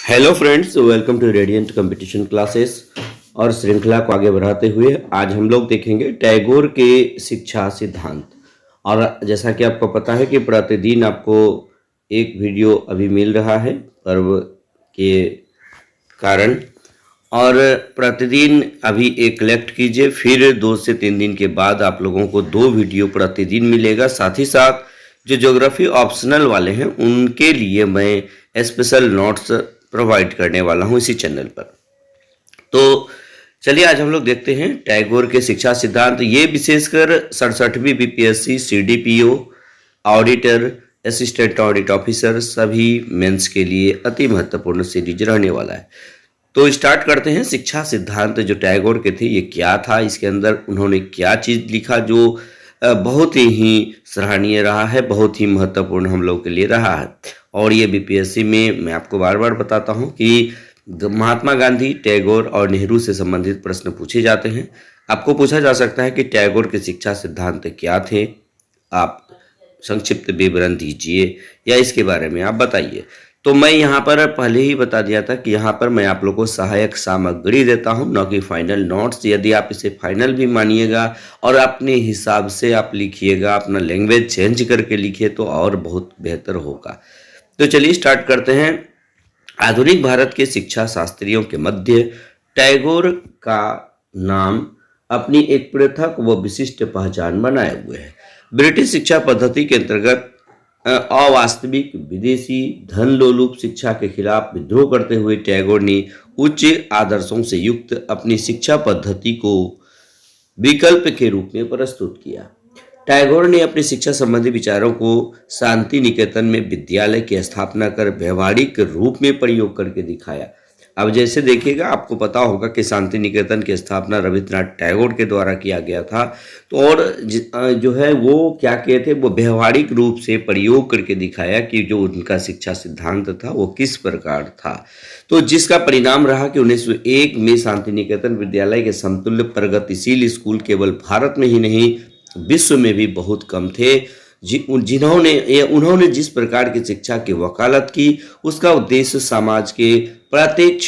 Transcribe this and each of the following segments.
Hello friends, welcome to radiant competition classes. और श्रृंखला को आगे बढ़ाते हुए आज हम लोग देखेंगे टैगोर के शिक्षा सिद्धांत। और जैसा कि आपको पता है कि प्रतिदिन आपको एक वीडियो अभी मिल रहा है पर्व के कारण, और प्रतिदिन अभी एक कलेक्ट कीजिए, फिर 2 से 3 दिन के बाद आप लोगों को 2 वीडियो प्रतिदिन मिलेगा। साथ ही साथ जो ज्योग्राफी ऑप्शनल वाले हैं उनके लिए मैं स्पेशल नोट्स प्रोवाइड करने वाला हूं इसी चैनल पर। तो चलिए आज हम लोग देखते हैं टैगोर के शिक्षा सिद्धांत। ये विशेषकर 67वीं BPSC, CDPO, auditor, assistant audit officer सभी मेंस के लिए अति महत्वपूर्ण सीरीज रहने वाला है। तो स्टार्ट करते हैं। शिक्षा सिद्धांत जो टैगोर के थे ये क्या था, इसके अंदर उन्होंने क्या चीज़ लिखा जो बहुत ही सराहनीय रहा है, बहुत ही महत्वपूर्ण हम लोग के लिए रहा है। और ये बीपीएससी में मैं आपको बार बार बताता हूँ कि महात्मा गांधी, टैगोर और नेहरू से संबंधित प्रश्न पूछे जाते हैं। आपको पूछा जा सकता है कि टैगोर के शिक्षा सिद्धांत क्या थे, आप संक्षिप्त विवरण दीजिए या इसके बारे में आप बताइए। तो मैं यहाँ पर पहले ही बता दिया था कि यहाँ पर मैं आप लोगों को सहायक सामग्री देता हूँ, न कि फाइनल नोट्स। यदि आप इसे फाइनल भी मानिएगा और अपने हिसाब से आप लिखिएगा, अपना लैंग्वेज चेंज करके लिखिए तो और बहुत बेहतर होगा। तो चलिए स्टार्ट करते हैं। आधुनिक भारत के शिक्षा शास्त्रियों के मध्य टैगोर का नाम अपनी एक पृथक व विशिष्ट पहचान बनाए हुए है। ब्रिटिश शिक्षा पद्धति के अंतर्गत अवास्तविक, विदेशी, धन लोलुप शिक्षा के खिलाफ विद्रोह करते हुए टैगोर ने उच्च आदर्शों से युक्त अपनी शिक्षा पद्धति को विकल्प के रूप में प्रस्तुत किया। टैगोर ने अपनी शिक्षा संबंधी विचारों को शांति निकेतन में विद्यालय की स्थापना कर व्यवहारिक रूप में प्रयोग करके दिखाया। अब जैसे देखिएगा, आपको पता होगा कि शांति निकेतन की स्थापना रविन्द्रनाथ टैगोर के द्वारा किया गया था। तो और जो है वो क्या किए थे, वो व्यवहारिक रूप से प्रयोग करके दिखाया कि जो उनका शिक्षा सिद्धांत था वो किस प्रकार था। तो जिसका परिणाम रहा कि 1901 में शांति निकेतन विद्यालय के समतुल्य प्रगतिशील स्कूल केवल भारत में ही नहीं विश्व में भी बहुत कम थे। उन्होंने जिस प्रकार की शिक्षा की वकालत की उसका उद्देश्य समाज के प्रत्येक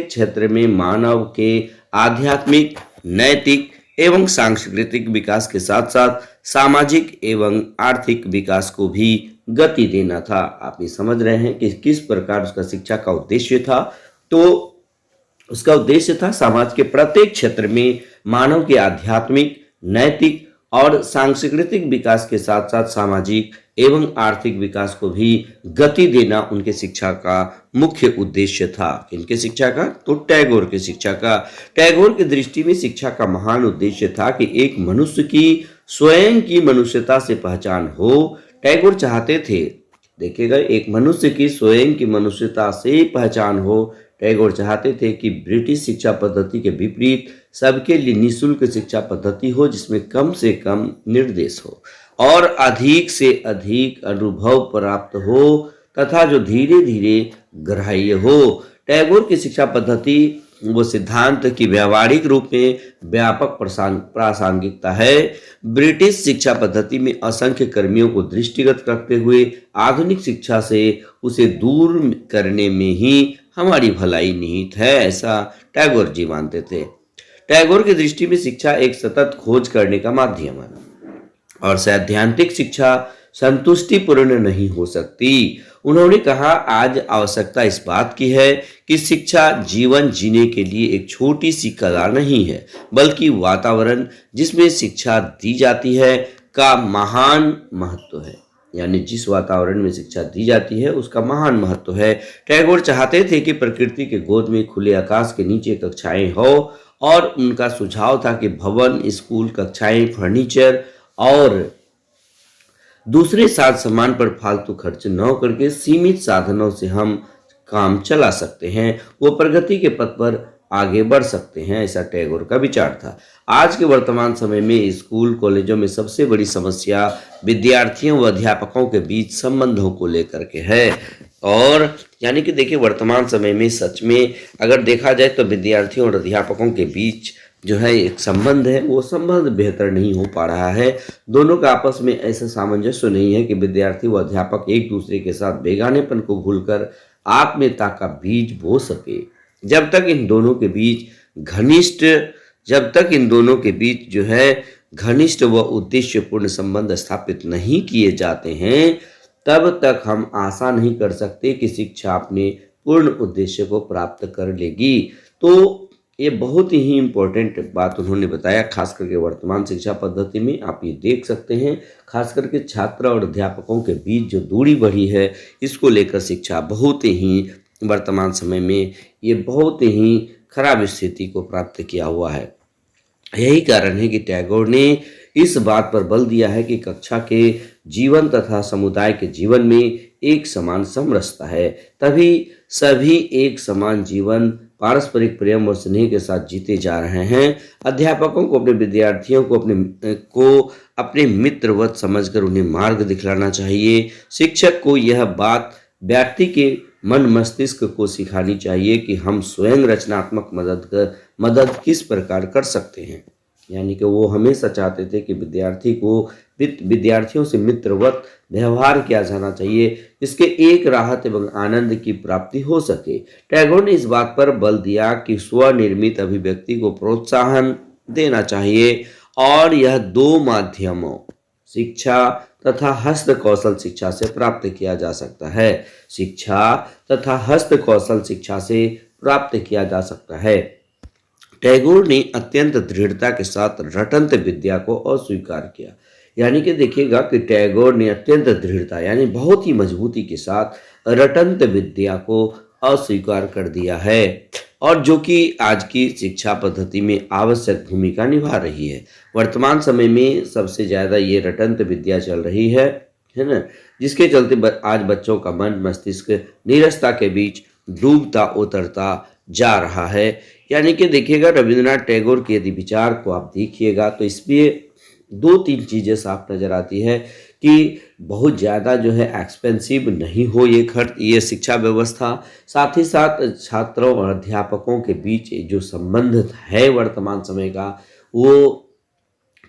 क्षेत्र में मानव के आध्यात्मिक, नैतिक एवं सांस्कृतिक विकास के साथ साथ सामाजिक एवं आर्थिक विकास को भी गति देना था। आप ये समझ रहे हैं कि किस प्रकार उसका शिक्षा का उद्देश्य था। तो उसका उद्देश्य था समाज के प्रत्येक क्षेत्र में मानव के आध्यात्मिक, नैतिक और सांस्कृतिक विकास के साथ साथ सामाजिक एवं आर्थिक विकास को भी गति देना उनके शिक्षा का मुख्य उद्देश्य था। इनके शिक्षा का, तो टैगोर की शिक्षा का। टैगोर की दृष्टि में शिक्षा का महान उद्देश्य था कि एक मनुष्य की स्वयं की मनुष्यता से पहचान हो। टैगोर चाहते थे, देखिएगा, एक मनुष्य की स्वयं की मनुष्यता से पहचान हो। टैगोर चाहते थे कि ब्रिटिश शिक्षा पद्धति के विपरीत सबके लिए निःशुल्क शिक्षा पद्धति हो, जिसमें कम से कम निर्देश हो और अधिक से अधिक अनुभव प्राप्त हो तथा जो धीरे धीरे ग्राह्य हो। टैगोर की शिक्षा पद्धति वो सिद्धांत की व्यवहारिक रूप में व्यापक प्रासंगिकता है। ब्रिटिश शिक्षा पद्धति में असंख्य कर्मियों को दृष्टिगत रखते हुए आधुनिक शिक्षा से उसे दूर करने में ही हमारी भलाई निहित है, ऐसा टैगोर जी मानते थे। टैगोर की दृष्टि में शिक्षा एक सतत खोज करने का माध्यम है और सैद्धांतिक शिक्षा संतुष्टिपूर्ण नहीं हो सकती। उन्होंने कहा, आज आवश्यकता इस बात की है कि शिक्षा जीवन जीने के लिए एक छोटी सी कला नहीं है, बल्कि वातावरण जिसमें शिक्षा दी जाती है का महान महत्व है। यानी जिस वातावरण में शिक्षा दी जाती है उसका महान महत्व है। टैगोर चाहते थे कि प्रकृति के गोद में खुले आकाश के नीचे कक्षाएं हो, और उनका सुझाव था कि भवन, स्कूल, कक्षाएं, फर्नीचर और दूसरे साज सामान पर फालतू खर्च न करके सीमित साधनों से हम काम चला सकते हैं, वो प्रगति के पथ पर आगे बढ़ सकते हैं, ऐसा टैगोर का विचार था। आज के वर्तमान समय में स्कूल कॉलेजों में सबसे बड़ी समस्या विद्यार्थियों व अध्यापकों के बीच संबंधों को लेकर के है। और यानी कि देखिए, वर्तमान समय में सच में अगर देखा जाए तो विद्यार्थियों और अध्यापकों के बीच जो है एक संबंध है वो संबंध बेहतर नहीं हो पा रहा है। दोनों का आपस में ऐसा सामंजस्य नहीं है कि विद्यार्थी व अध्यापक एक दूसरे के साथ बेगानेपन को भूलकर आत्मीयता का बीज बो सके। जब तक इन दोनों के बीच घनिष्ठ जब तक इन दोनों के बीच जो है घनिष्ठ व उद्देश्यपूर्ण संबंध स्थापित नहीं किए जाते हैं, तब तक हम आशा नहीं कर सकते कि शिक्षा अपने पूर्ण उद्देश्य को प्राप्त कर लेगी। तो ये बहुत ही इम्पोर्टेंट बात उन्होंने बताया, खास करके वर्तमान शिक्षा पद्धति में आप ये देख सकते हैं, खास करके छात्र और अध्यापकों के बीच जो दूरी बढ़ी है, इसको लेकर शिक्षा बहुत ही वर्तमान समय में ये बहुत ही खराब स्थिति को प्राप्त किया हुआ है। यही कारण है कि टैगोर ने इस बात पर बल दिया है कि कक्षा के जीवन तथा समुदाय के जीवन में एक समान समरसता है, तभी सभी एक समान जीवन पारस्परिक प्रेम और स्नेह के साथ जीते जा रहे हैं। अध्यापकों को अपने विद्यार्थियों को अपने मित्रवत समझकर उन्हें मार्ग दिखलाना चाहिए। शिक्षक को यह बात व्यक्ति के मन मस्तिष्क को सिखानी चाहिए कि हम स्वयं रचनात्मक मदद किस प्रकार कर सकते हैं। यानी कि वो हमेशा चाहते थे कि विद्यार्थियों से मित्रवत व्यवहार किया जाना चाहिए, जिसके एक राहत एवं आनंद की प्राप्ति हो सके। टैगोर ने इस बात पर बल दिया कि स्वनिर्मित अभिव्यक्ति को प्रोत्साहन देना चाहिए और यह दो माध्यमों शिक्षा तथा हस्त कौशल शिक्षा से प्राप्त किया जा सकता है। शिक्षा तथा हस्त कौशल शिक्षा से प्राप्त किया जा सकता है। टैगोर ने अत्यंत दृढ़ता के साथ रटंत विद्या को अस्वीकार किया। यानी कि देखिएगा कि टैगोर ने अत्यंत दृढ़ता यानी बहुत ही मजबूती के साथ रटंत विद्या को अस्वीकार कर दिया है, और जो कि आज की शिक्षा पद्धति में आवश्यक भूमिका निभा रही है। वर्तमान समय में सबसे ज़्यादा ये रटंत विद्या चल रही है ना, जिसके चलते आज बच्चों का मन मस्तिष्क नीरसता के बीच डूबता उतरता जा रहा है। यानी कि देखिएगा रविंद्रनाथ टैगोर के यदि विचार को आप देखिएगा तो इसमें दो तीन चीज़ें साफ नज़र आती है कि बहुत ज़्यादा जो है एक्सपेंसिव नहीं हो ये शिक्षा व्यवस्था, साथ ही साथ छात्रों और अध्यापकों के बीच जो संबंध है वर्तमान समय का, वो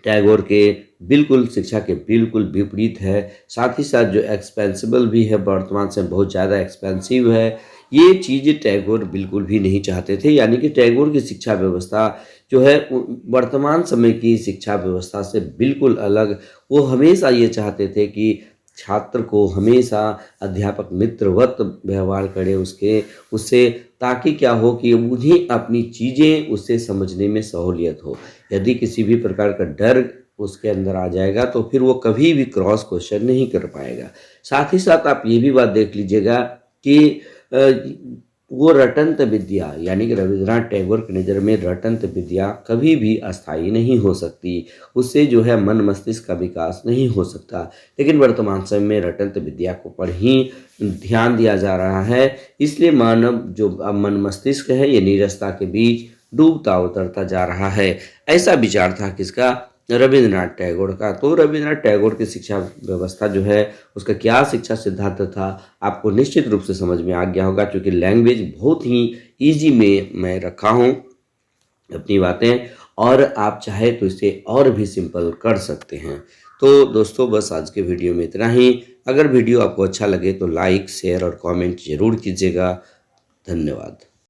टैगोर के बिल्कुल शिक्षा के बिल्कुल विपरीत है। साथ ही साथ जो एक्सपेंसिबल भी है, वर्तमान से बहुत ज़्यादा एक्सपेंसिव है, ये चीज़ टैगोर बिल्कुल भी नहीं चाहते थे। यानी कि टैगोर की शिक्षा व्यवस्था जो है वर्तमान समय की शिक्षा व्यवस्था से बिल्कुल अलग। वो हमेशा ये चाहते थे कि छात्र को हमेशा अध्यापक मित्रवत व्यवहार करे उससे, ताकि क्या हो कि उन्हें अपनी चीज़ें उससे समझने में सहूलियत हो। यदि किसी भी प्रकार का डर उसके अंदर आ जाएगा तो फिर वो कभी भी क्रॉस क्वेश्चन नहीं कर पाएगा। साथ ही साथ आप ये भी बात देख लीजिएगा कि वो रटंत विद्या यानी कि रविंद्रनाथ टैगोर की नज़र में रटंत विद्या कभी भी अस्थायी नहीं हो सकती, उससे जो है मन मस्तिष्क का विकास नहीं हो सकता। लेकिन वर्तमान समय में रटंत विद्या को पर ही ध्यान दिया जा रहा है, इसलिए मानव जो मन मस्तिष्क है ये नीरसता के बीच डूबता उतरता जा रहा है। ऐसा विचार था किसका? रविंद्रनाथ टैगोर का। तो रविंद्रनाथ टैगोर की शिक्षा व्यवस्था जो है उसका क्या शिक्षा सिद्धांत था, आपको निश्चित रूप से समझ में आ गया होगा, क्योंकि लैंग्वेज बहुत ही इजी में मैं रखा हूँ अपनी बातें, और आप चाहे तो इसे और भी सिंपल कर सकते हैं। तो दोस्तों बस आज के वीडियो में इतना ही। अगर वीडियो आपको अच्छा लगे तो लाइक शेयर और कमेंट जरूर कीजिएगा। धन्यवाद।